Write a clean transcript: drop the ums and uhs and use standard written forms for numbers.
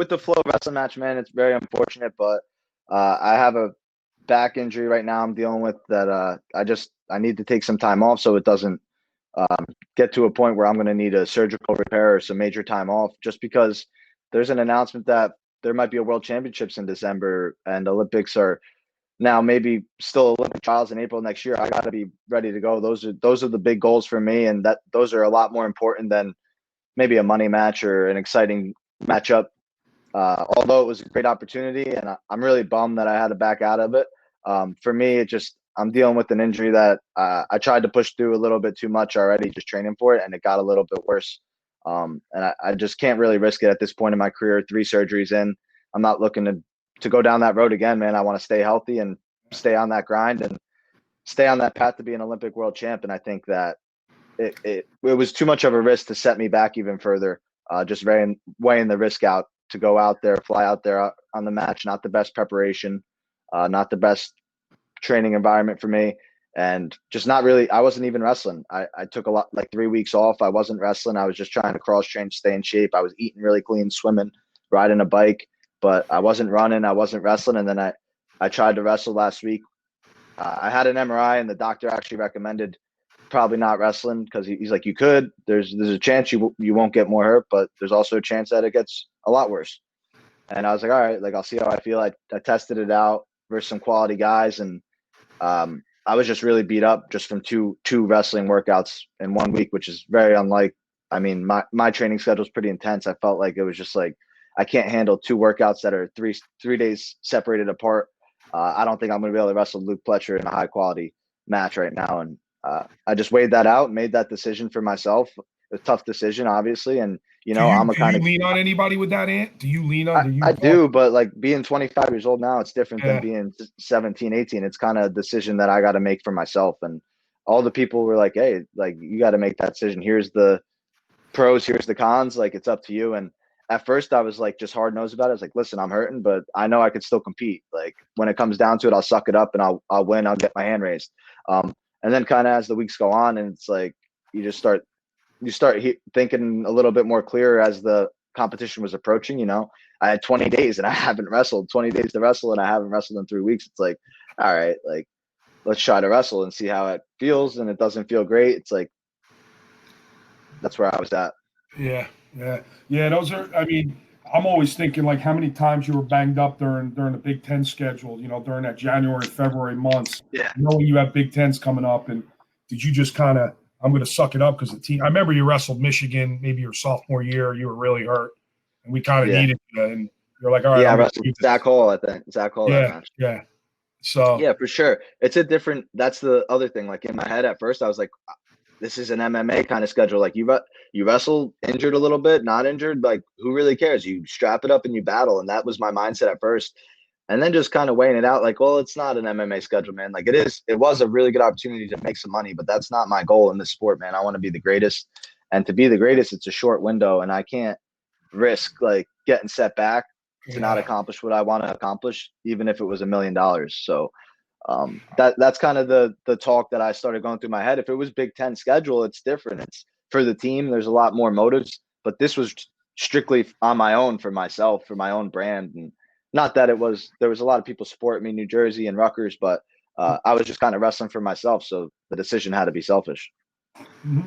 with the Flow wrestling match, man, it's very unfortunate, but I have a back injury right now I'm dealing with that I need to take some time off so it doesn't get to a point where I'm going to need a surgical repair or some major time off, just because there's an announcement that there might be a world championships in December and Olympics are now maybe still Olympic trials in April next year. I got to be ready to go. Those are the big goals for me, and those are a lot more important than maybe a money match or an exciting matchup. Although it was a great opportunity, and I'm really bummed that I had to back out of it. For me, I'm dealing with an injury that I tried to push through a little bit too much already, just training for it, and it got a little bit worse. And I just can't really risk it at this point in my career. 3 surgeries in, I'm not looking to go down that road again, man. I want to stay healthy and stay on that grind and stay on that path to be an Olympic world champ. And I think that it was too much of a risk to set me back even further. Just weighing the risk out to go out there, fly out there on the match, not the best preparation, not the best training environment for me. And just not really, I wasn't even wrestling. I took like 3 weeks off. I wasn't wrestling. I was just trying to cross train, stay in shape. I was eating really clean, swimming, riding a bike, but I wasn't running. I wasn't wrestling. And then I tried to wrestle last week. I had an MRI and the doctor actually recommended probably not wrestling because he's like, you could, there's a chance you won't get more hurt, but there's also a chance that it gets a lot worse. And I was like, all right, like I'll see how I feel. I tested it out versus some quality guys, and I was just really beat up just from two wrestling workouts in 1 week, which is very unlike. I mean, my training schedule is pretty intense. I felt like it was just like I can't handle 2 workouts that are three days separated apart. I don't think I'm going to be able to wrestle Luke Pletcher in a high quality match right now, and I just weighed that out, made that decision for myself. A tough decision, obviously, and I'm a kind of. Do you lean on anybody with that, Ant? Do you lean on? I do, but like being 25 years old now, it's different Yeah. than being 17, 18. It's kind of a decision that I got to make for myself. And all the people were like, hey, like you got to make that decision. Here's the pros, here's the cons. Like it's up to you. And at first I was like just hard nosed about it. I was like, listen, I'm hurting, but I know I could still compete. Like when it comes down to it, I'll suck it up and I'll win. I'll get my hand raised. And then kind of as the weeks go on, and it's like you start thinking a little bit more clear as the competition was approaching. I had 20 days and I haven't wrestled. 20 days to wrestle and I haven't wrestled in 3 weeks. It's like, all right, like let's try to wrestle and see how it feels. And it doesn't feel great. It's like that's where I was at. Yeah. Those are. I mean, I'm always thinking like how many times you were banged up during the Big Ten schedule. During that January, February months. Yeah. Knowing you have Big Tens coming up, and did you just kind of? I'm going to suck it up because the team. I remember you wrestled Michigan maybe your sophomore year. You were really hurt, and we kind of needed you. And you're like, all right. Yeah, I wrestled Zach Hall, I think. Zach Hall that match. Yeah. So yeah, for sure. It's a different. That's the other thing. Like in my head at first, I was like, this is an MMA kind of schedule. Like you wrestle injured a little bit, not injured. Like who really cares? You strap it up and you battle. And that was my mindset at first. And then just kind of weighing it out, like, well, it's not an MMA schedule, man. Like it was a really good opportunity to make some money, but that's not my goal in this sport, man. I want to be the greatest. And to be the greatest, it's a short window. And I can't risk like getting set back to not accomplish what I want to accomplish, even if it was $1 million. So that's kind of the talk that I started going through my head. If it was Big Ten schedule, it's different. It's for the team. There's a lot more motives, but this was strictly on my own, for myself, for my own brand. And not that there was a lot of people support me, New Jersey and Rutgers, but I was just kind of wrestling for myself. So the decision had to be selfish. Mm-hmm.